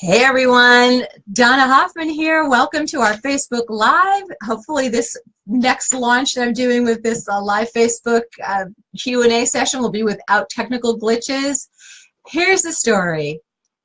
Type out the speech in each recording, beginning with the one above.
Hey everyone, Donna Hoffman here. Welcome to our Facebook Live. Hopefully this next launch that I'm doing with this live Facebook Q&A session will be without technical glitches. Here's the story.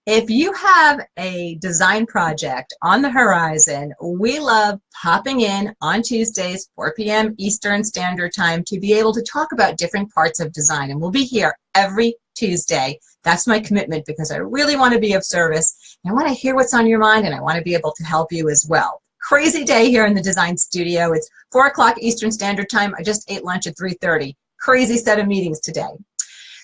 If you have a design project on the horizon, we love popping in on Tuesdays, 4 p.m. Eastern Standard Time to be able to talk about different parts of design. And we'll be here every Tuesday. That's my commitment because I really want to be of service. I want to hear what's on your mind, and I want to be able to help you as well. Crazy day here in the design studio. It's 4 o'clock Eastern Standard Time. I just ate lunch at 3:30. Crazy set of meetings today.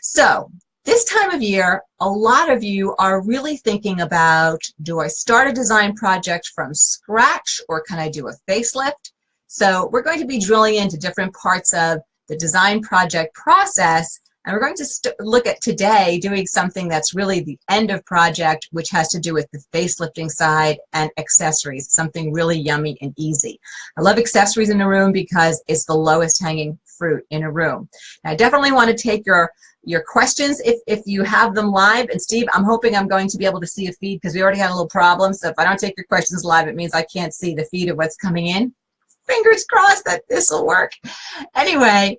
So this time of year, a lot of you are really thinking about, do I start a design project from scratch or can I do a facelift? So we're going to be drilling into different parts of the design project process. And we're going to look at today doing something that's really the end of project, which has to do with the facelifting side and accessories, something really yummy and easy. I love accessories in a room because it's the lowest hanging fruit in a room. Now, I definitely want to take your questions if you have them live. And Steve, I'm hoping I'm going to be able to see a feed because we already had a little problem. So if I don't take your questions live, it means I can't see the feed of what's coming in. Fingers crossed that this will work. Anyway,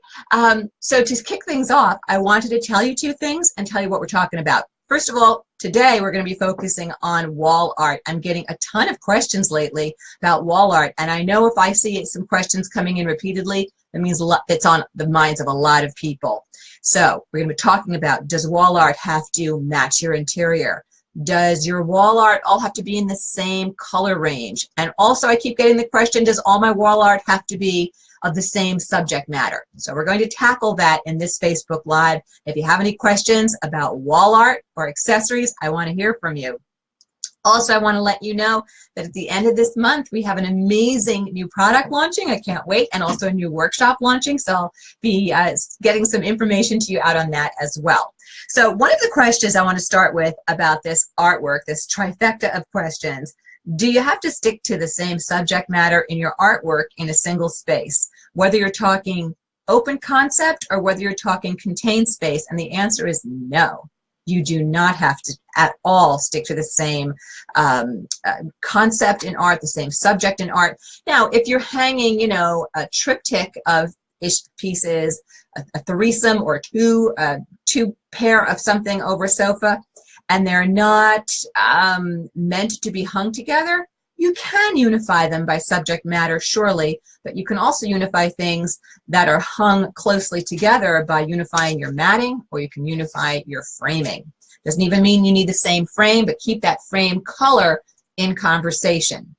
so to kick things off, I wanted to tell you two things and tell you what we're talking about. First of all, today we're going to be focusing on wall art. I'm getting a ton of questions lately about wall art, and I know if I see some questions coming in repeatedly, that means it's on the minds of a lot of people. So we're going to be talking about, does wall art have to match your interior? Does your wall art all have to be in the same color range? And also I keep getting the question, does all my wall art have to be of the same subject matter? So we're going to tackle that in this Facebook Live. If you have any questions about wall art or accessories, I want to hear from you. Also, I want to let you know that at the end of this month, we have an amazing new product launching. I can't wait. And also a new workshop launching. So I'll be getting some information to you out on that as well. So one of the questions I want to start with about this artwork, this trifecta of questions, do you have to stick to the same subject matter in your artwork in a single space? Whether you're talking open concept or whether you're talking contained space, and the answer is no. You do not have to at all stick to the same concept in art, the same subject in art. Now, if you're hanging, you know, a triptych of pieces, a threesome or two pair of something over a sofa, and they're not meant to be hung together, you can unify them by subject matter, surely, but you can also unify things that are hung closely together by unifying your matting, or you can unify your framing. Doesn't even mean you need the same frame, but keep that frame color in conversation.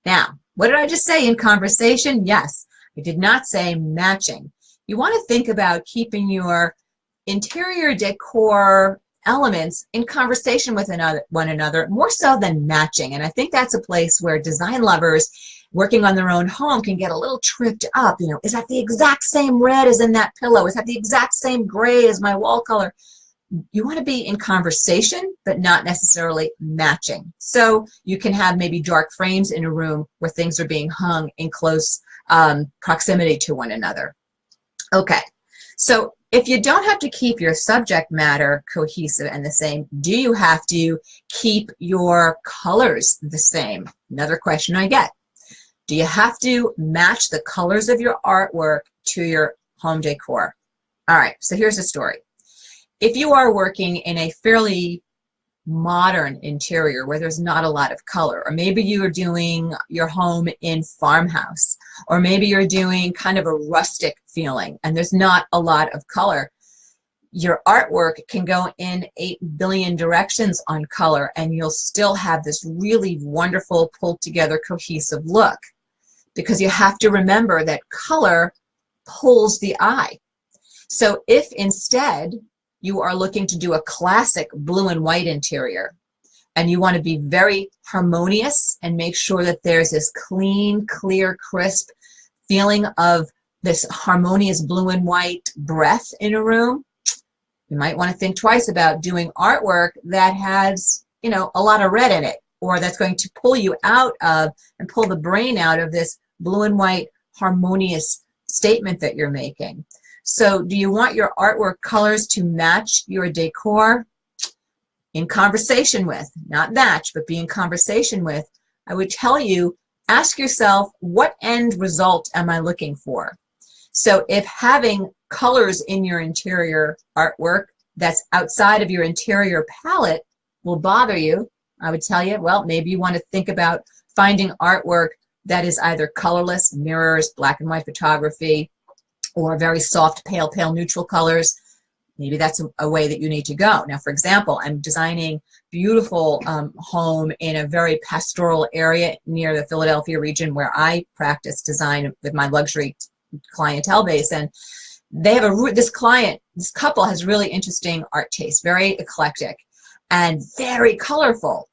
Now, what did I just say in conversation? Yes, I did not say matching. You want to think about keeping your interior decor elements in conversation with one another, more so than matching. And I think that's a place where design lovers working on their own home can get a little tripped up. You know, is that the exact same red as in that pillow? Is that the exact same gray as my wall color? You want to be in conversation, but not necessarily matching. So you can have maybe dark frames in a room where things are being hung in close proximity to one another. Okay, so if you don't have to keep your subject matter cohesive and the same, do you have to keep your colors the same? Another question I get. Do you have to match the colors of your artwork to your home decor? All right, so here's the story. If you are working in a fairly modern interior where there's not a lot of color, or maybe you are doing your home in farmhouse, or maybe you're doing kind of a rustic feeling and there's not a lot of color, your artwork can go in 8 billion directions on color and you'll still have this really wonderful pulled together cohesive look, because you have to remember that color pulls the eye. So if instead you are looking to do a classic blue and white interior, and you want to be very harmonious and make sure that there's this clean, clear, crisp feeling of this harmonious blue and white breath in a room, you might want to think twice about doing artwork that has, you know, a lot of red in it, or that's going to pull you out of and pull the brain out of this blue and white harmonious statement that you're making. So do you want your artwork colors to match your decor? in conversation with, not match, but be in conversation with, I would tell you, ask yourself, what end result am I looking for? So if having colors in your interior artwork that's outside of your interior palette will bother you, I would tell you, well, maybe you want to think about finding artwork that is either colorless, mirrors, black and white photography, or very soft, pale, neutral colors. Maybe that's a way that you need to go. Now, for example, I'm designing beautiful home in a very pastoral area near the Philadelphia region where I practice design with my luxury clientele base. And they have this couple has really interesting art taste, very eclectic and very colorful.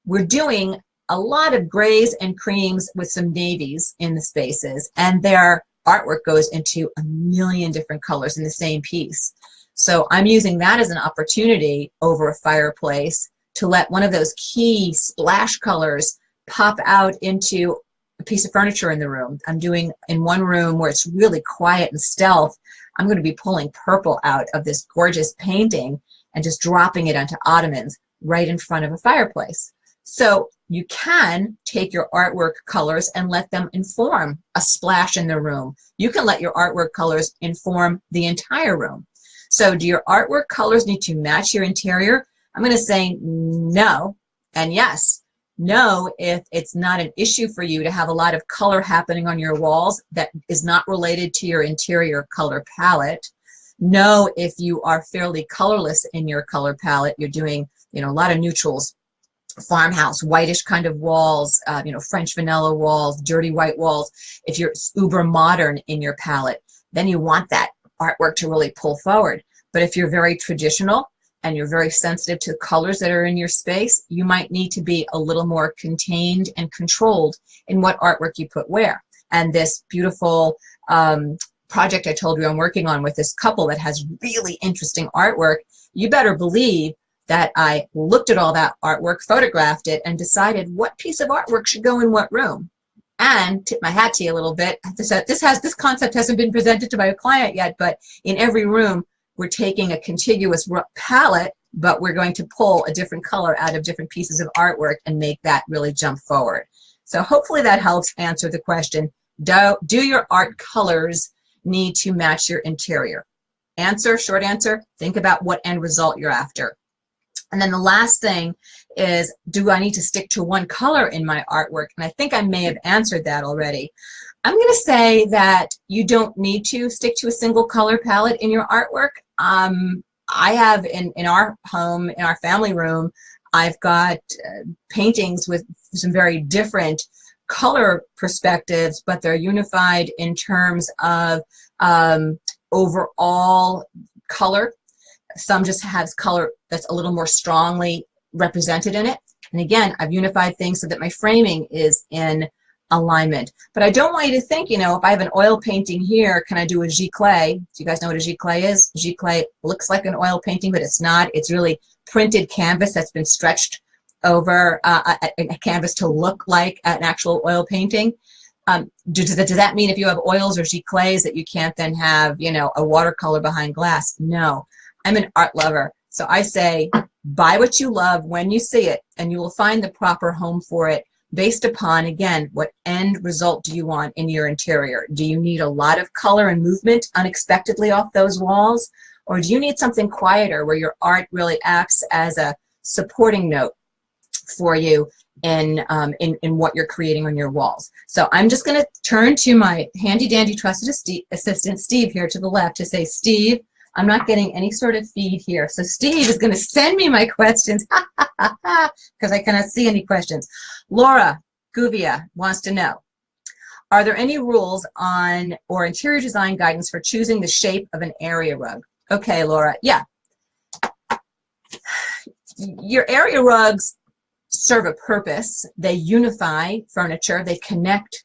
We're doing a lot of grays and creams with some navies in the spaces, and their artwork goes into a million different colors in the same piece. So I'm using that as an opportunity over a fireplace to let one of those key splash colors pop out into a piece of furniture in the room. I'm doing in one room where it's really quiet and stealth, I'm going to be pulling purple out of this gorgeous painting and just dropping it onto ottomans right in front of a fireplace. So you can take your artwork colors and let them inform a splash in the room. You can let your artwork colors inform the entire room. So do your artwork colors need to match your interior? I'm going to say no and yes. No, if it's not an issue for you to have a lot of color happening on your walls that is not related to your interior color palette. No, if you are fairly colorless in your color palette, you're doing, a lot of neutrals, farmhouse, whitish kind of walls, French vanilla walls, dirty white walls. If you're uber modern in your palette, then you want that artwork to really pull forward. But if you're very traditional and you're very sensitive to the colors that are in your space, you might need to be a little more contained and controlled in what artwork you put where. And this beautiful project I told you I'm working on with this couple that has really interesting artwork, you better believe that I looked at all that artwork, photographed it, and decided what piece of artwork should go in what room. And tip my hat to you a little bit. This concept hasn't been presented to my client yet, but in every room, we're taking a contiguous palette, but we're going to pull a different color out of different pieces of artwork and make that really jump forward. So hopefully that helps answer the question, do your art colors need to match your interior? Answer, short answer, think about what end result you're after. And then the last thing is, do I need to stick to one color in my artwork? And I think I may have answered that already. I'm going to say that you don't need to stick to a single color palette in your artwork. I have in our home, in our family room, I've got paintings with some very different color perspectives, but they're unified in terms of overall color. Some just has color that's a little more strongly represented in it. And again, I've unified things so that my framing is in alignment. But I don't want you to think, if I have an oil painting here, can I do a giclée? Do you guys know what a giclée is? Giclée looks like an oil painting, but it's not. It's really printed canvas that's been stretched over a canvas to look like an actual oil painting. Does that mean if you have oils or giclées that you can't then have, a watercolor behind glass? No. I'm an art lover, so I say buy what you love when you see it, and you will find the proper home for it based upon, again, what end result do you want in your interior? Do you need a lot of color and movement unexpectedly off those walls, or do you need something quieter where your art really acts as a supporting note for you in what you're creating on your walls? So I'm just going to turn to my handy-dandy trusted assistant, Steve, here to the left to say, Steve, I'm not getting any sort of feed here. So Steve is going to send me my questions because I cannot see any questions. Laura Guvia wants to know, are there any rules on or interior design guidance for choosing the shape of an area rug? Okay, Laura. Yeah. Your area rugs serve a purpose. They unify furniture. They connect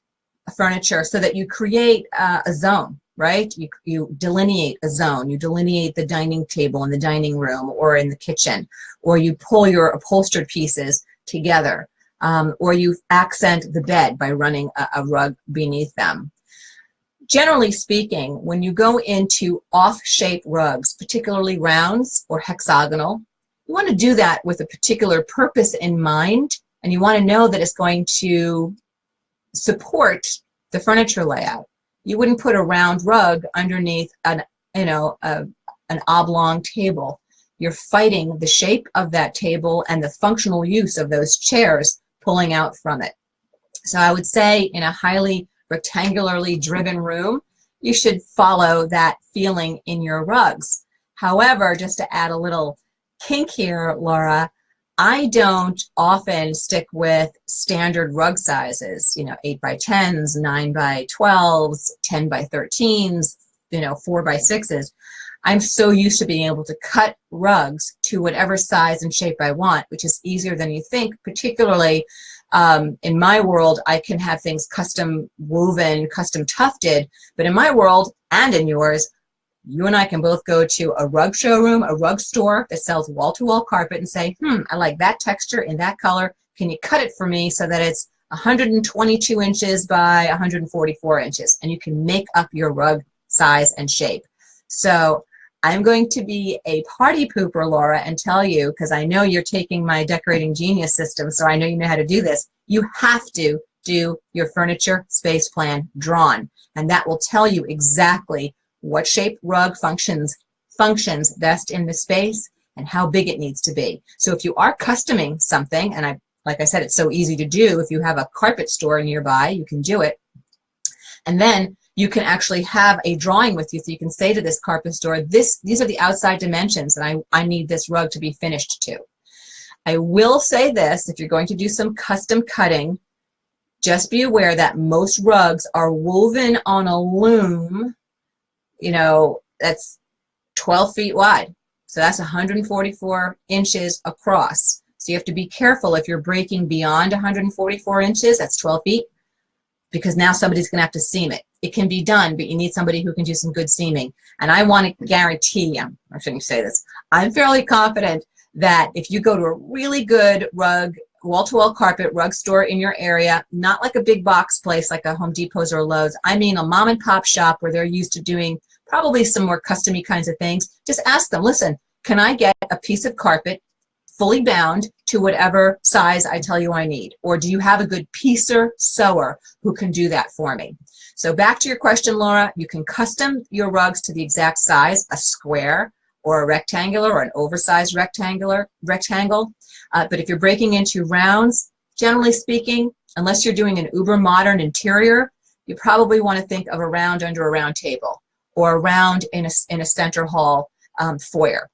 furniture so that you create a zone. Right? You delineate a zone. You delineate the dining table in the dining room or in the kitchen, or you pull your upholstered pieces together, or you accent the bed by running a rug beneath them. Generally speaking, when you go into off-shape rugs, particularly rounds or hexagonal, You want to do that with a particular purpose in mind, and you want to know that it's going to support the furniture layout. You wouldn't put a round rug underneath an oblong table. You're fighting the shape of that table and the functional use of those chairs pulling out from it. So I would say in a highly rectangularly driven room, you should follow that feeling in your rugs. However, just to add a little kink here, Laura, I don't often stick with standard rug sizes, 8 by 10s, 9 by 12s, 10 by 13s, 4 by 6s. I'm so used to being able to cut rugs to whatever size and shape I want, which is easier than you think, particularly in my world. I can have things custom woven, custom tufted, but in my world and in yours, you and I can both go to a rug showroom, a rug store that sells wall-to-wall carpet and say, I like that texture in that color. Can you cut it for me so that it's 122 inches by 144 inches? And you can make up your rug size and shape. So I'm going to be a party pooper, Laura, and tell you, because I know you're taking my Decorating Genius system, so I know you know how to do this. You have to do your furniture space plan drawn, and that will tell you exactly what shape rug functions best in the space and how big it needs to be. So if you are customing something, and like I said, it's so easy to do. If you have a carpet store nearby, you can do it. And then you can actually have a drawing with you, so you can say to this carpet store, these are the outside dimensions, and I need this rug to be finished to. I will say this, if you're going to do some custom cutting, just be aware that most rugs are woven on a loom, that's 12 feet wide. So that's 144 inches across. So you have to be careful if you're breaking beyond 144 inches, that's 12 feet, because now somebody's going to have to seam it. It can be done, but you need somebody who can do some good seaming. And I want to guarantee, I shouldn't say this, I'm fairly confident that if you go to a really good rug, wall-to-wall carpet rug store in your area, not like a big box place like a Home Depot's or Lowe's, I mean a mom and pop shop where they're used to doing probably some more custom-y kinds of things, just ask them, listen, can I get a piece of carpet fully bound to whatever size I tell you I need? Or do you have a good piecer sewer who can do that for me? So back to your question, Laura, you can custom your rugs to the exact size, a square or a rectangular or an oversized rectangle. But if you're breaking into rounds, generally speaking, unless you're doing an uber modern interior, you probably want to think of a round under a round table or a round in a center hall foyer.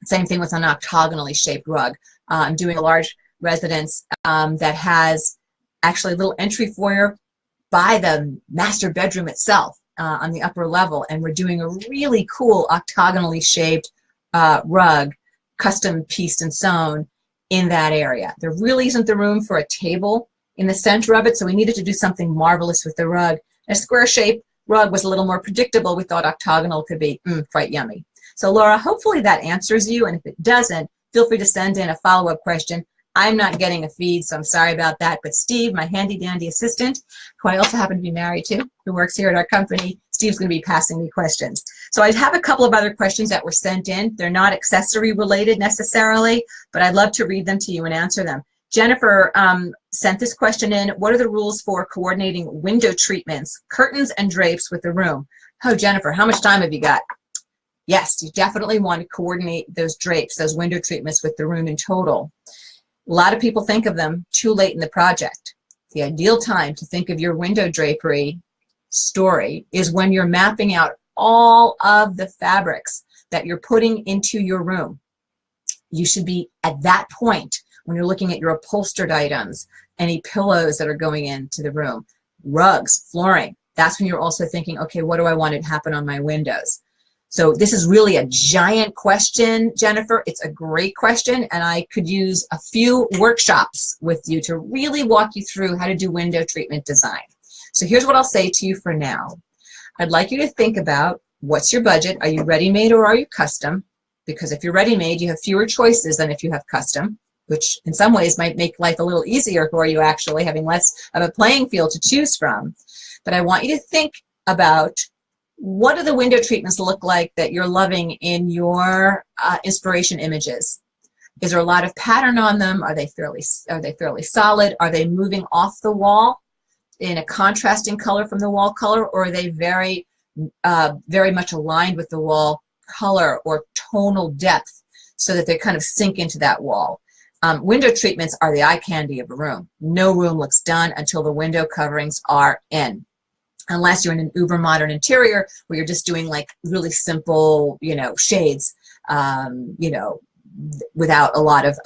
Same thing with an octagonally shaped rug. I'm doing a large residence that has actually a little entry foyer by the master bedroom itself on the upper level, and we're doing a really cool octagonally shaped rug, custom pieced and sewn in that area. There really isn't the room for a table in the center of it, so we needed to do something marvelous with the rug. A square shaped rug was a little more predictable. We thought octagonal could be quite yummy. So Laura, hopefully that answers you, and if it doesn't, feel free to send in a follow-up question. I'm not getting a feed, so I'm sorry about that, but Steve, my handy-dandy assistant, who I also happen to be married to, who works here at our company, Steve's going to be passing me questions. So I have a couple of other questions that were sent in. They're not accessory related necessarily, but I'd love to read them to you and answer them. Jennifer sent this question in. What are the rules for coordinating window treatments, curtains, and drapes with the room? Oh, Jennifer, how much time have you got? Yes, you definitely want to coordinate those drapes, those window treatments with the room in total. A lot of people think of them too late in the project. The ideal time to think of your window drapery story is when you're mapping out all of the fabrics that you're putting into your room. You should be at that point when you're looking at your upholstered items, any pillows that are going into the room, rugs, flooring. That's when you're also thinking, okay, what do I want to happen on my windows? So this is really a giant question, Jennifer. It's a great question, and I could use a few workshops with you to really walk you through how to do window treatment design. So here's what I'll say to you for now. I'd like you to think about what's your budget. Are you ready-made or are you custom? Because if you're ready-made, you have fewer choices than if you have custom, which in some ways might make life a little easier for you, actually, having less of a playing field to choose from. But I want you to think about, what do the window treatments look like that you're loving in your inspiration images? Is there a lot of pattern on them? Are they fairly solid? Are they moving off the wall in a contrasting color from the wall color, or are they very much aligned with the wall color or tonal depth so that they kind of sink into that wall? Window treatments are the eye candy of a room. No room looks done until the window coverings are in. Unless you're in an uber modern interior where you're just doing like really simple, shades, without a lot of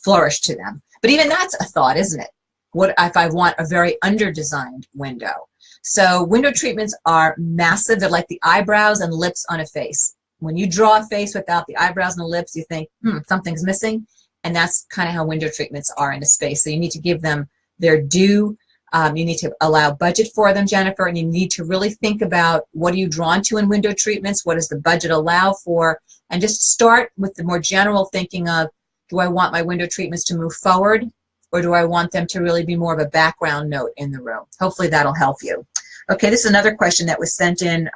flourish to them. But even that's a thought, isn't it? What if I want a very under-designed window? So window treatments are massive. They're like the eyebrows and lips on a face. When you draw a face without the eyebrows and the lips, you think, something's missing. And that's kind of how window treatments are in a space. So you need to give them their due. You need to allow budget for them, Jennifer, and you need to really think about what are you drawn to in window treatments, what does the budget allow for, and just start with the more general thinking of, do I want my window treatments to move forward, or do I want them to really be more of a background note in the room? Hopefully that'll help you. Okay, this is another question that was sent in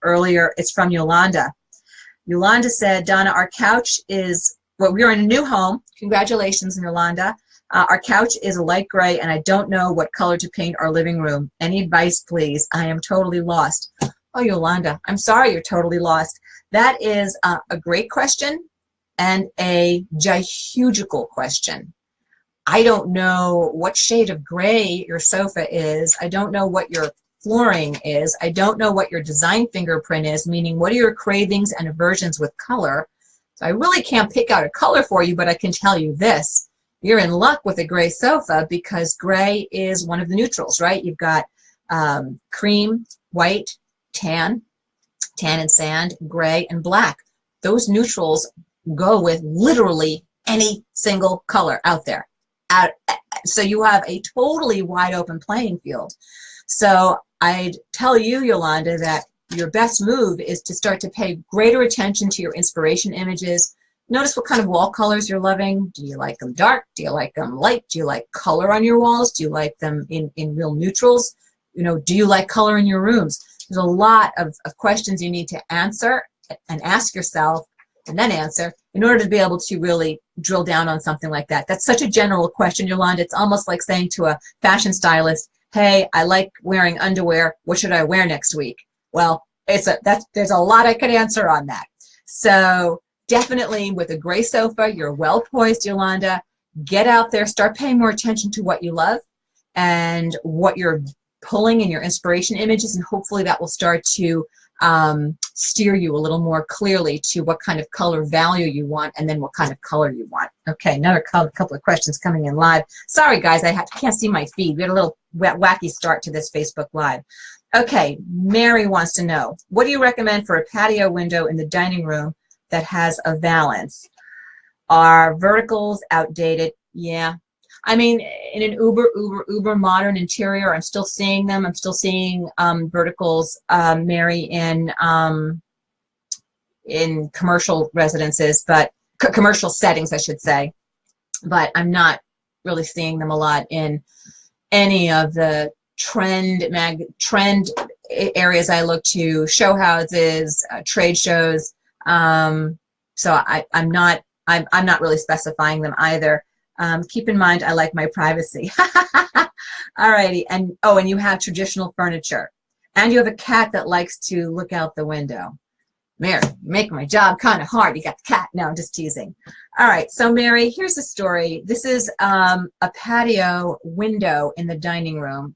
earlier. It's from Yolanda. Yolanda said, Donna, our couch is, we're in a new home. Congratulations, Yolanda. Our couch is a light gray, and I don't know what color to paint our living room. Any advice, please? I am totally lost. Oh, Yolanda, I'm sorry you're totally lost. That is a great question and a hugical question. I don't know what shade of gray your sofa is. I don't know what your flooring is. I don't know what your design fingerprint is, meaning what are your cravings and aversions with color. So I really can't pick out a color for you, but I can tell you this. You're in luck with a gray sofa because gray is one of the neutrals, right? You've got cream, white, tan and sand, gray, and black. Those neutrals go with literally any single color out there. So you have a totally wide open playing field. So I'd tell you, Yolanda, that your best move is to start to pay greater attention to your inspiration images. Notice what kind of wall colors you're loving. Do you like them dark? Do you like them light? Do you like color on your walls? Do you like them in real neutrals? Do you like color in your rooms? There's a lot of questions you need to answer and ask yourself and then answer in order to be able to really drill down on something like that. That's such a general question, Yolanda. It's almost like saying to a fashion stylist, hey, I like wearing underwear. What should I wear next week? Well, there's a lot I could answer on that. So definitely with a gray sofa, you're well poised, Yolanda. Get out there, start paying more attention to what you love and what you're pulling in your inspiration images, and hopefully that will start to steer you a little more clearly to what kind of color value you want and then what kind of color you want. Okay, another couple of questions coming in live. Sorry guys, I can't see my feed. We had a little wacky start to this Facebook Live. Okay, Mary wants to know, what do you recommend for a patio window in the dining room that has a valance? Are verticals outdated? Yeah. I mean, in an uber modern interior, I'm still seeing them. I'm still seeing verticals, Mary, in commercial residences, but commercial settings, I should say. But I'm not really seeing them a lot in any of the trend areas I look to, show houses, trade shows. So I'm not really specifying them either. Keep in mind, I like my privacy. Alrighty, and you have traditional furniture, and you have a cat that likes to look out the window. Mary, you're making my job kind of hard. You got the cat. No, I'm just teasing. All right, so Mary, here's the story. This is a patio window in the dining room.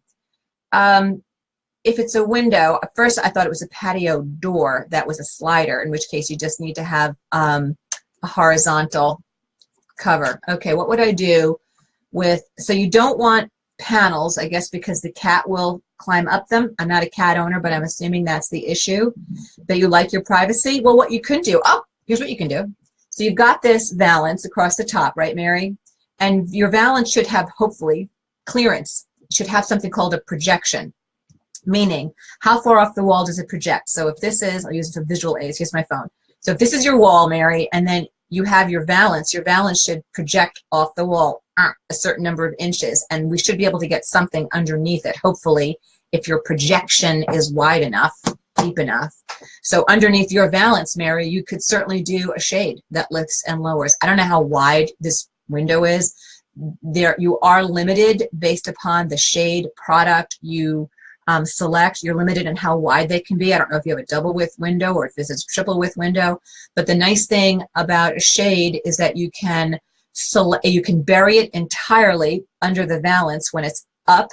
If it's a window, at first I thought it was a patio door that was a slider, in which case you just need to have a horizontal cover. Okay, what would I do so you don't want panels, I guess, because the cat will climb up them. I'm not a cat owner, but I'm assuming that's the issue, that you like your privacy. Well, what you can do, here's what you can do. So you've got this valance across the top, right, Mary? And your valance should have, hopefully, clearance. It should have something called a projection, meaning how far off the wall does it project? So if this is, I'll use it for visual aids. Here's my phone. So if this is your wall, Mary, and then you have your valance should project off the wall a certain number of inches, and we should be able to get something underneath it, hopefully, if your projection is wide enough. deep enough. So underneath your valance, Mary, you could certainly do a shade that lifts and lowers. I don't know how wide this window is. There, you are limited based upon the shade product you select. You're limited in how wide they can be. I don't know if you have a double width window or if this is a triple width window, but the nice thing about a shade is that you can bury it entirely under the valance when it's up,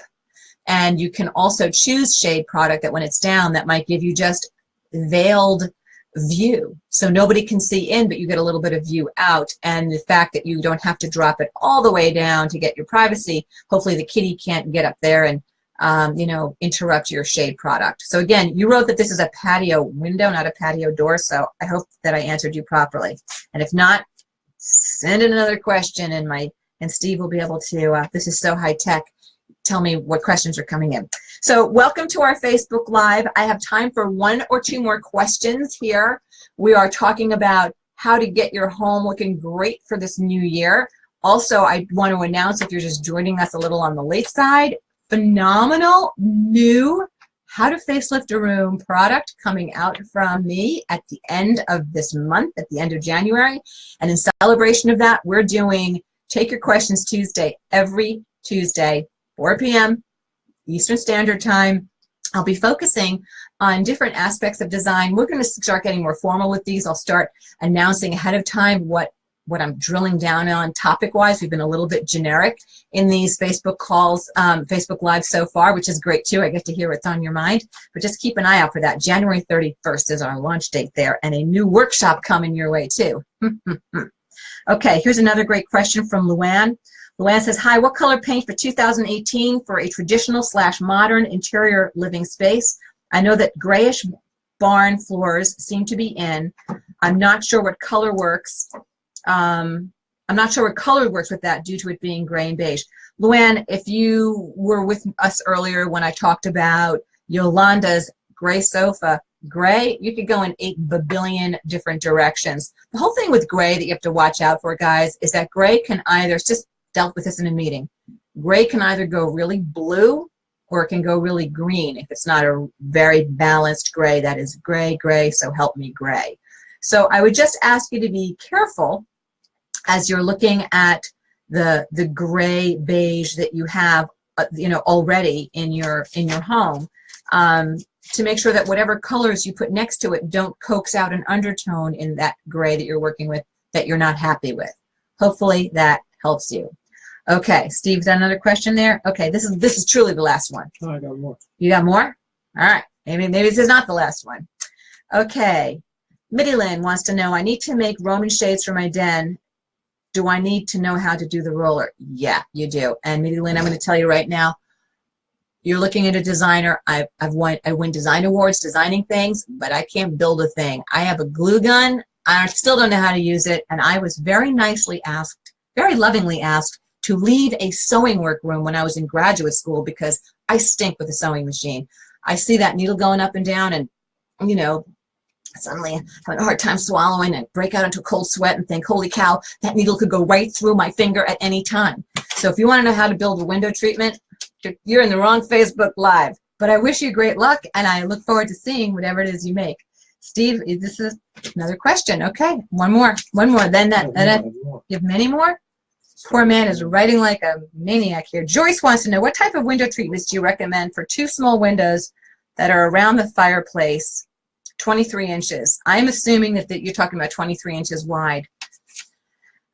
and you can also choose shade product that when it's down, that might give you just veiled view, so nobody can see in, but you get a little bit of view out. And the fact that you don't have to drop it all the way down to get your privacy, hopefully the kitty can't get up there and you know, interrupt your shade product. So again, you wrote that this is a patio window, not a patio door, so I hope that I answered you properly. And if not, send in another question, and Steve will be able to, this is so high tech, tell me what questions are coming in. So welcome to our Facebook Live. I have time for 1 or 2 more questions here. We are talking about how to get your home looking great for this new year. Also, I want to announce, if you're just joining us a little on the late side, phenomenal new How to Facelift a Room product coming out from me at the end of this month, at the end of January. And in celebration of that, we're doing Take Your Questions Tuesday, every Tuesday, 4 p.m. Eastern Standard Time. I'll be focusing on different aspects of design. We're going to start getting more formal with these. I'll start announcing ahead of time what I'm drilling down on topic-wise. We've been a little bit generic in these Facebook calls, Facebook Live so far, which is great too. I get to hear what's on your mind. But just keep an eye out for that. January 31st is our launch date there, and a new workshop coming your way too. Okay, here's another great question from Luann. Luann says, hi, what color paint for 2018 for a traditional / modern interior living space? I know that grayish barn floors seem to be in. I'm not sure what color works. I'm not sure what color works with that due to it being gray and beige. Luann, if you were with us earlier when I talked about Yolanda's gray sofa, gray, you could go in 8 billion different directions. The whole thing with gray that you have to watch out for, guys, is that gray can either, it's just dealt with this in a meeting, gray can either go really blue or it can go really green if it's not a very balanced gray. That is gray, gray, so help me gray. So I would just ask you to be careful as you're looking at the gray beige that you have you know, already in your home, to make sure that whatever colors you put next to it don't coax out an undertone in that gray that you're working with that you're not happy with. Hopefully that helps you. Okay, Steve's got another question there. Okay, this is truly the last one. Oh, I got more. You got more? All right. Maybe this is not the last one. Okay. Mitty Lynn wants to know, I need to make Roman shades for my den. Do I need to know how to do the roller? Yeah, you do. And Mitty Lynn, I'm going to tell you right now, you're looking at a designer. I win design awards designing things, but I can't build a thing. I have a glue gun. I still don't know how to use it. And I was very nicely asked, very lovingly asked, to leave a sewing work room when I was in graduate school because I stink with a sewing machine. I see that needle going up and down, and, you know, suddenly having a hard time swallowing and break out into a cold sweat and think, holy cow, that needle could go right through my finger at any time. So if you want to know how to build a window treatment, you're in the wrong Facebook Live. But I wish you great luck, and I look forward to seeing whatever it is you make. Steve, this is another question. Okay, one more. Then you have many more? Poor man is writing like a maniac here. Joyce wants to know, what type of window treatments do you recommend for 2 small windows that are around the fireplace, 23 inches? I'm assuming that you're talking about 23 inches wide.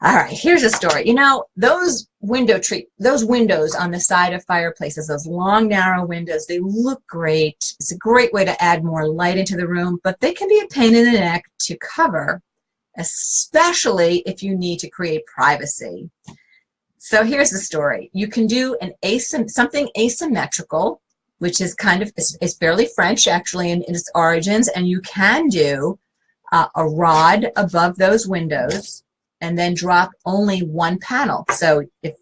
All right, here's a story. You know, those windows on the side of fireplaces, those long, narrow windows, they look great. It's a great way to add more light into the room, but they can be a pain in the neck to cover, especially if you need to create privacy. So here's the story. You can do something asymmetrical, which is is fairly French actually in its origins, and you can do a rod above those windows and then drop only one panel. So if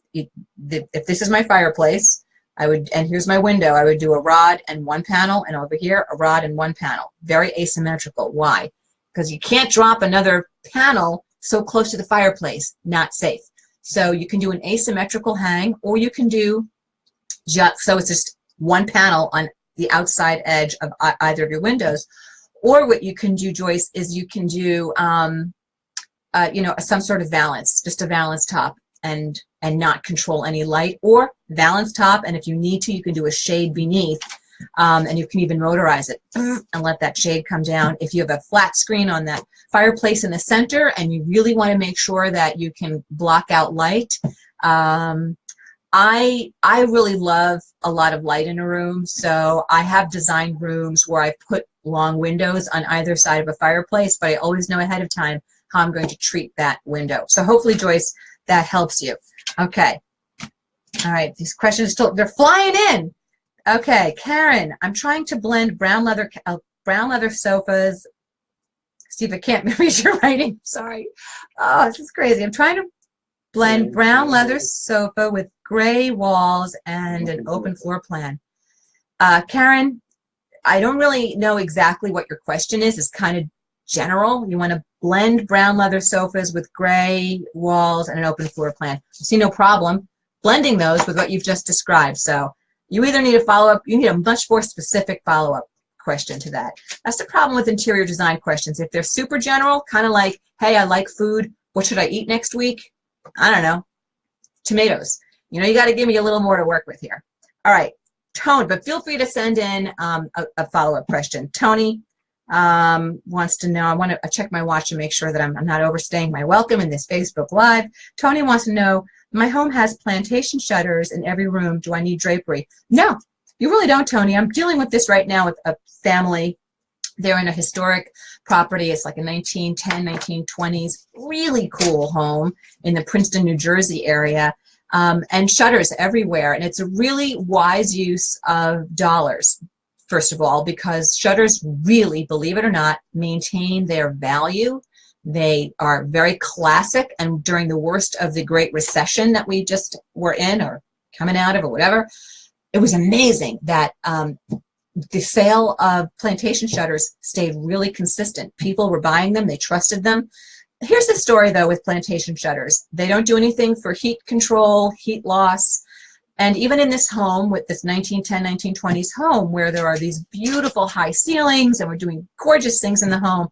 this is my fireplace, and here's my window, I would do a rod and one panel, and over here a rod and one panel. Very asymmetrical. Why? Because you can't drop another panel so close to the fireplace. Not safe. So you can do an asymmetrical hang, or you can do so it's just one panel on the outside edge of either of your windows. Or what you can do, Joyce, is you can do you know, some sort of valance, just a valance top, and not control any light, or valance top, and if you need to, you can do a shade beneath, and you can even motorize it and let that shade come down. If you have a flat screen on that fireplace in the center and you really want to make sure that you can block out light, I really love a lot of light in a room, so I have designed rooms where I put long windows on either side of a fireplace, but I always know ahead of time how I'm going to treat that window. So hopefully, Joyce, that helps you. Okay. All right, these questions still, they're flying in. Okay, Karen, I'm trying to blend brown leather sofas. Steve, I can't read your writing. Sorry. Oh, this is crazy. I'm trying to blend brown leather sofa with gray walls and an open floor plan. Karen, I don't really know exactly what your question is. It's kind of general. You want to blend brown leather sofas with gray walls and an open floor plan. I see no problem blending those with what you've just described. So you either need a follow-up, you need a much more specific follow-up question to that. That's the problem with interior design questions. If they're super general, kind of like, hey, I like food, what should I eat next week? I don't know, tomatoes. You know, you got to give me a little more to work with here. All right, Tony, but feel free to send in a follow-up question. Tony wants to know, I want to check my watch to make sure that I'm not overstaying my welcome in this Facebook Live. Tony wants to know, my home has plantation shutters in every room. Do I need drapery? No, you really don't, Tony. I'm dealing with this right now with a family. They're in a historic property. It's like a 1910, 1920s, really cool home in the Princeton, New Jersey area, and shutters everywhere. And it's a really wise use of dollars, first of all, because shutters really, believe it or not, maintain their value. They are very classic, and during the worst of the Great Recession that we just were in, or coming out of, or whatever, it was amazing that the sale of plantation shutters stayed really consistent. People were buying them, they trusted them. Here's the story, though, with plantation shutters. They don't do anything for heat control, heat loss, and even in this home, with this 1910, 1920s home, where there are these beautiful high ceilings, and we're doing gorgeous things in the home,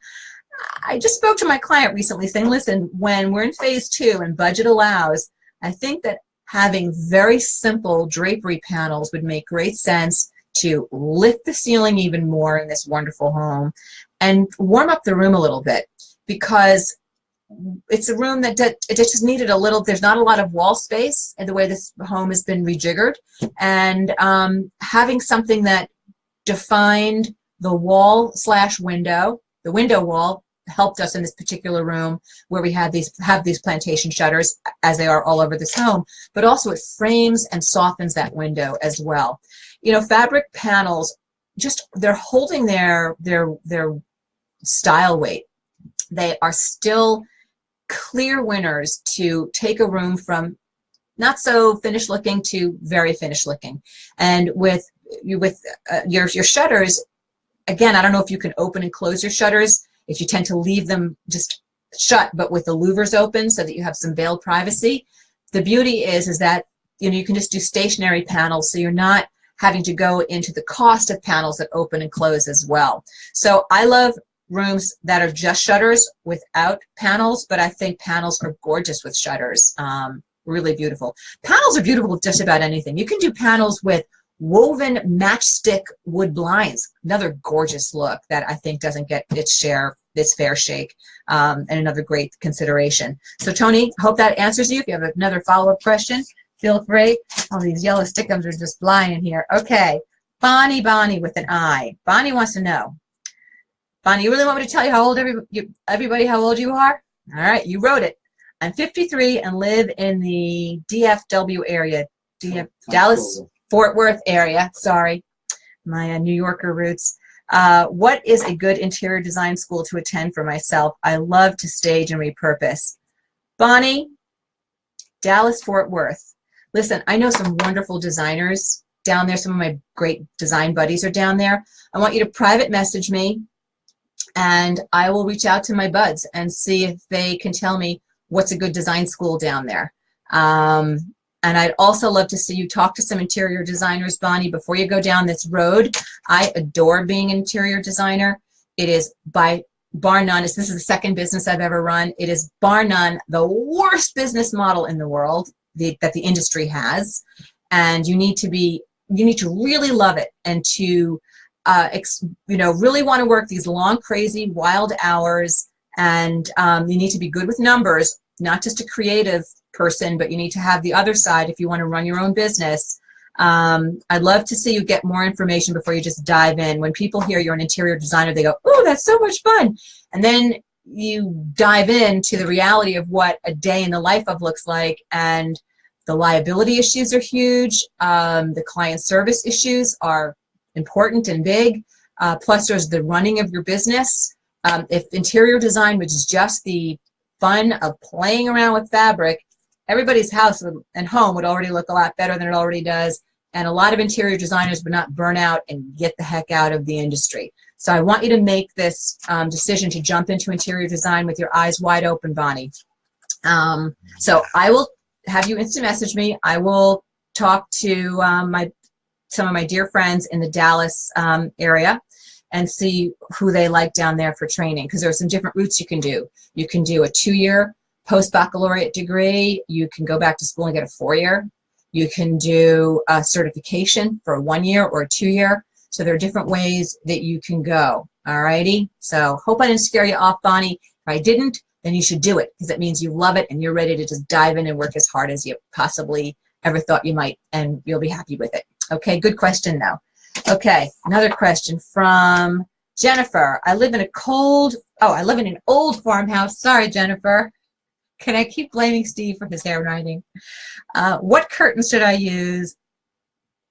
I just spoke to my client recently saying, listen, when we're in phase 2 and budget allows, I think that having very simple drapery panels would make great sense to lift the ceiling even more in this wonderful home and warm up the room a little bit, because it's a room that it just needed a little, there's not a lot of wall space in the way this home has been rejiggered, and having something that defined the wall / window, the window wall, helped us in this particular room where we have these plantation shutters, as they are all over this home, but also it frames and softens that window as well. You know, fabric panels, just, they're holding their style weight. They are still clear winners to take a room from not so finished looking to very finished looking. And with your shutters, again, I don't know if you can open and close your shutters, if you tend to leave them just shut, but with the louvers open so that you have some veiled privacy. The beauty is that, you know, you can just do stationary panels, so you're not having to go into the cost of panels that open and close as well. So I love rooms that are just shutters without panels, but I think panels are gorgeous with shutters. Really beautiful. Panels are beautiful with just about anything. You can do panels with woven matchstick wood blinds, another gorgeous look that I think doesn't get its fair shake, and another great consideration. So Tony, hope that answers you. If you have another follow-up question, feel free. All these yellow stickums are just flying here. Okay, Bonnie with an I. Bonnie wants to know, Bonnie, you really want me to tell you how old everybody how old you are? All right, you wrote it. I'm 53 and live in the DFW area, Dallas Fort Worth area. Sorry, my New Yorker roots. What is a good interior design school to attend for myself? I love to stage and repurpose. Bonnie, Dallas Fort Worth. Listen, I know some wonderful designers down there. Some of my great design buddies are down there. I want you to private message me, and I will reach out to my buds and see if they can tell me what's a good design school down there. And I'd also love to see you talk to some interior designers, Bonnie, before you go down this road. I adore being an interior designer. It is by bar none, this is the second business I've ever run. It is bar none the worst business model in the world that the industry has. And you need to really love it, and to really want to work these long, crazy, wild hours. And you need to be good with numbers, not just a creative person, but you need to have the other side if you want to run your own business. I'd love to see you get more information before you just dive in. When people hear you're an interior designer, they go, "Oh, that's so much fun." And then you dive into the reality of what a day in the life of looks like, and the liability issues are huge. The client service issues are important and big. Plus, there's the running of your business. If interior design, which is just the fun of playing around with fabric, everybody's house and home would already look a lot better than it already does. And a lot of interior designers would not burn out and get the heck out of the industry. So I want you to make this decision to jump into interior design with your eyes wide open, Bonnie. So I will have you instant message me. I will talk to some of my dear friends in the Dallas area and see who they like down there for training, because there are some different routes you can do. You can do a 2-year post-baccalaureate degree. You can go back to school and get a 4-year. You can do a certification for a 1-year or a 2-year. So there are different ways that you can go. All righty. So hope I didn't scare you off, Bonnie. If I didn't, then you should do it, because it means you love it and you're ready to just dive in and work as hard as you possibly ever thought you might, and you'll be happy with it. Okay, good question though. Okay, another question from Jennifer. I live in an old farmhouse. Sorry, Jennifer. Can I keep blaming Steve for his handwriting? What curtains should I use?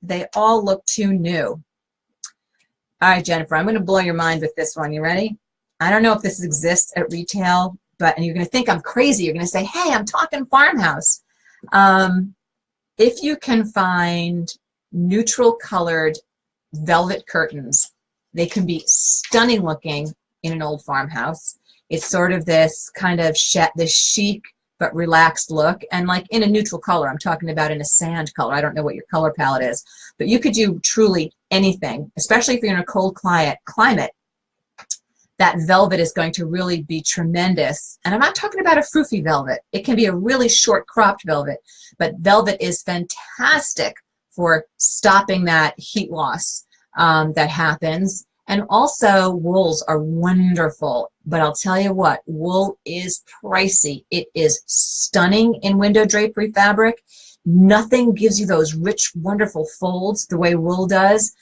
They all look too new. All right, Jennifer, I'm going to blow your mind with this one. You ready? I don't know if this exists at retail, and you're going to think I'm crazy. You're going to say, "Hey, I'm talking farmhouse." If you can find neutral colored velvet curtains, they can be stunning looking in an old farmhouse. It's sort of this kind of this chic but relaxed look, and like in a neutral color. I'm talking about in a sand color. I don't know what your color palette is, but you could do truly anything, especially if you're in a cold climate. That velvet is going to really be tremendous. And I'm not talking about a froofy velvet. It can be a really short cropped velvet, but velvet is fantastic for stopping that heat loss that happens. And also wools are wonderful, but I'll tell you what, wool is pricey. It is stunning in window drapery fabric. Nothing gives you those rich, wonderful folds the way wool does.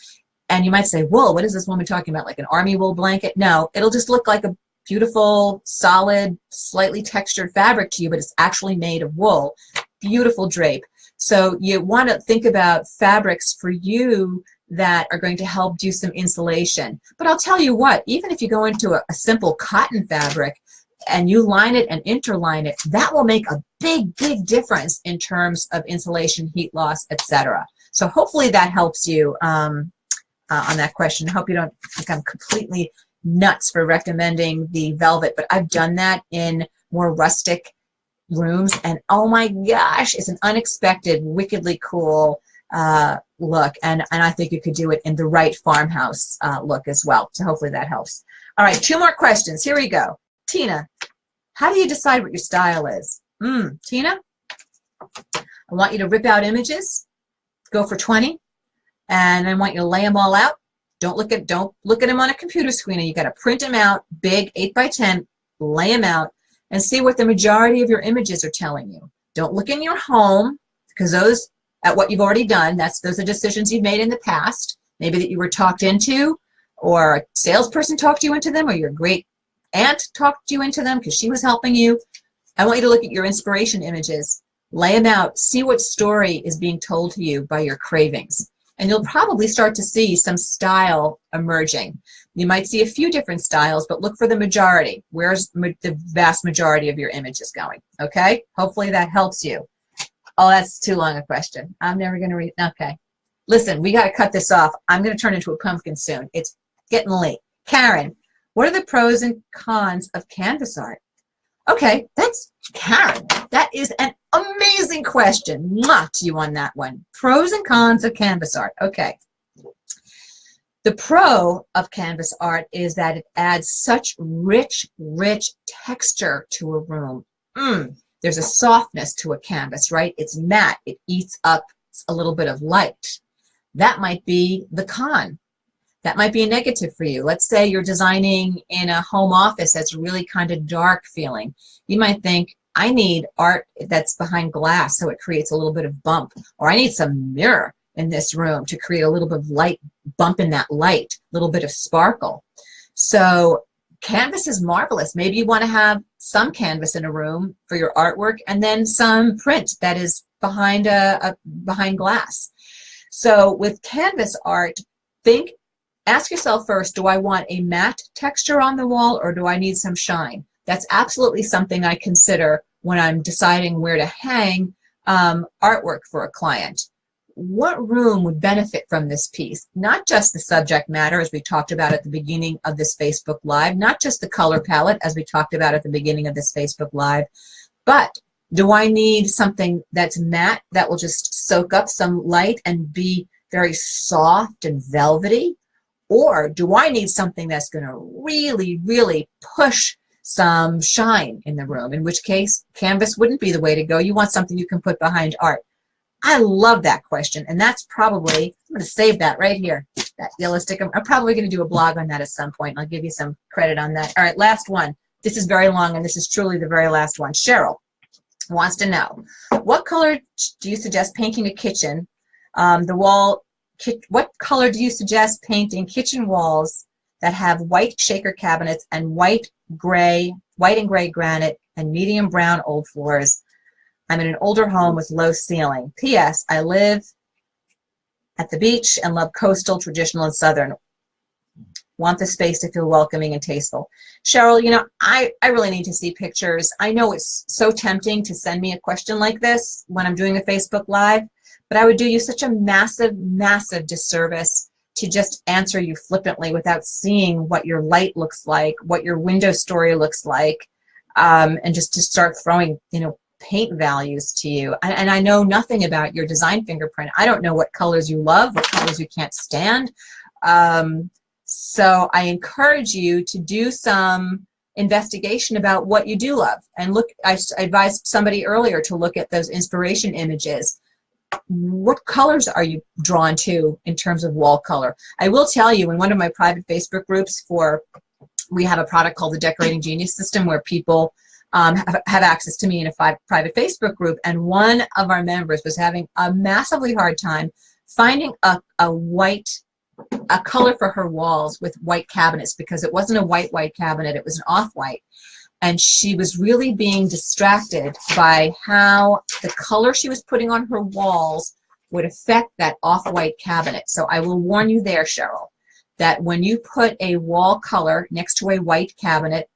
And you might say, wool, what is this woman talking about? Like an army wool blanket? No, it'll just look like a beautiful, solid, slightly textured fabric to you, but it's actually made of wool. Beautiful drape. So you want to think about fabrics for you that are going to help do some insulation. But I'll tell you what, even if you go into a simple cotton fabric and you line it and interline it, that will make a big, big difference in terms of insulation, heat loss, etc. So hopefully that helps you on that question. I hope you don't think I'm completely nuts for recommending the velvet, but I've done that in more rustic rooms, and oh my gosh, it's an unexpected, wickedly cool look, and I think you could do it in the right farmhouse look as well. So hopefully that helps. All right, 2 more questions. Here we go. Tina, how do you decide what your style is? Tina, I want you to rip out images, go for 20, and I want you to lay them all out. Don't look at them on a computer screen. You got to print them out, big, 8 by 10, lay them out, and see what the majority of your images are telling you. Don't look in your home, because those, at what you've already done, those are decisions you've made in the past, maybe that you were talked into, or a salesperson talked you into them, or your great aunt talked you into them because she was helping you. I want you to look at your inspiration images, lay them out, see what story is being told to you by your cravings. And you'll probably start to see some style emerging. You might see a few different styles, but look for the majority. Where's the vast majority of your images going? Okay? Hopefully that helps you. Oh, that's too long a question. I'm never going to read. Okay. Listen, we got to cut this off. I'm going to turn into a pumpkin soon. It's getting late. Karen, what are the pros and cons of canvas art? Okay, that's Karen. That is an Amazing question. Mwah to you on that one. Pros and cons of canvas art. Okay. The pro of canvas art is that it adds such rich texture to a room. There's a softness to a canvas, right? It's matte. It eats up a little bit of light. That might be the con. That might be a negative for you. Let's say you're designing in a home office that's really kind of dark feeling. You might think, I need art that's behind glass so it creates a little bit of bump. Or I need some mirror in this room to create a little bit of light, bump in that light, a little bit of sparkle. So canvas is marvelous. Maybe you want to have some canvas in a room for your artwork and then some print that is behind behind glass. So with canvas art, ask yourself first, do I want a matte texture on the wall or do I need some shine? That's absolutely something I consider when I'm deciding where to hang artwork for a client. What room would benefit from this piece? Not just the subject matter, as we talked about at the beginning of this Facebook Live, not just the color palette, as we talked about at the beginning of this Facebook Live, but do I need something that's matte that will just soak up some light and be very soft and velvety? Or do I need something that's going to really push some shine in the room, in which case canvas wouldn't be the way to go. You want something you can put behind art. I love that question, and that's probably, I'm going to save that right here, that yellow stick. I'm probably going to do a blog on that at some point, and I'll give you some credit on that. All right, last one. This is very long, and this is truly the very last one. Cheryl wants to know, what color do you suggest painting a kitchen, what color do you suggest painting kitchen walls that have white shaker cabinets and white and gray granite and medium brown old floors? I'm in an older home with low ceiling. P.S. I live at the beach and love coastal, traditional, and southern. Want the space to feel welcoming and tasteful. Cheryl, you know, I really need to see pictures. I know it's so tempting to send me a question like this when I'm doing a Facebook Live, but I would do you such a massive disservice to just answer you flippantly without seeing what your light looks like, what your window story looks like, and just to start throwing, you know, paint values to you. And I know nothing about your design fingerprint. I don't know what colors you love, what colors you can't stand. So I encourage you to do some investigation about what you do love. And look, I advised somebody earlier to look at those inspiration images. What colors are you drawn to in terms of wall color? I will tell you, in one of my private Facebook groups we have a product called the Decorating Genius System where people have access to me in a private Facebook group, and one of our members was having a massively hard time finding a color for her walls with white cabinets, because it wasn't a white cabinet, it was an off-white. And she was really being distracted by how the color she was putting on her walls would affect that off-white cabinet. So I will warn you there, Cheryl, that when you put a wall color next to a white cabinet,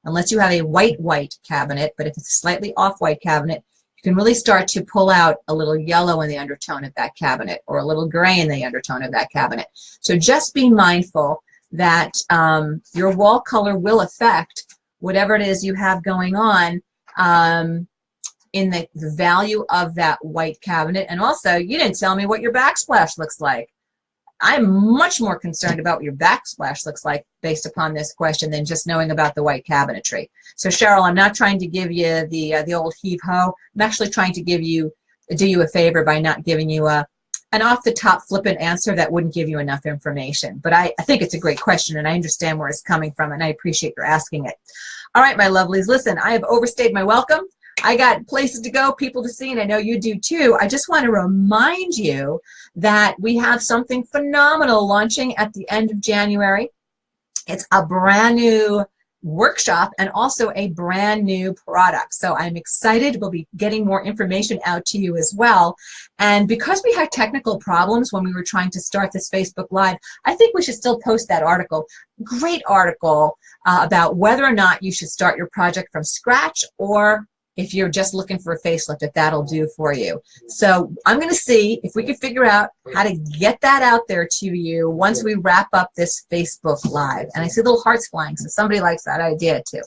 unless you have a white cabinet, but if it's a slightly off-white cabinet, you can really start to pull out a little yellow in the undertone of that cabinet or a little gray in the undertone of that cabinet. So just be mindful that your wall color will affect whatever it is you have going on in the value of that white cabinet. And also, you didn't tell me what your backsplash looks like. I'm much more concerned about what your backsplash looks like based upon this question than just knowing about the white cabinetry. So Cheryl, I'm not trying to give you the old heave-ho. I'm actually trying to do you a favor by not giving you an off-the-top flippant answer that wouldn't give you enough information. But I think it's a great question, and I understand where it's coming from, and I appreciate your asking it. All right, my lovelies, listen, I have overstayed my welcome. I got places to go, people to see, and I know you do too. I just want to remind you that we have something phenomenal launching at the end of January. It's a brand new workshop and also a brand new product. So I'm excited. We'll be getting more information out to you as well. And because we had technical problems when we were trying to start this Facebook Live, I think we should still post that article. Great article about whether or not you should start your project from scratch or if you're just looking for a facelift, if that'll do for you. So I'm going to see if we can figure out how to get that out there to you once we wrap up this Facebook Live. And I see little hearts flying, so somebody likes that idea too.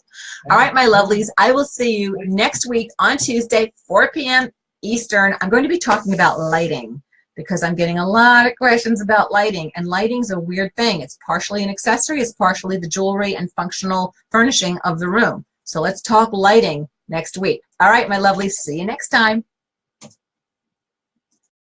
All right, my lovelies, I will see you next week on Tuesday, 4 p.m. Eastern. I'm going to be talking about lighting, because I'm getting a lot of questions about lighting, and lighting's a weird thing. It's partially an accessory, it's partially the jewelry and functional furnishing of the room. So let's talk lighting next week. All right, my lovelies, see you next time.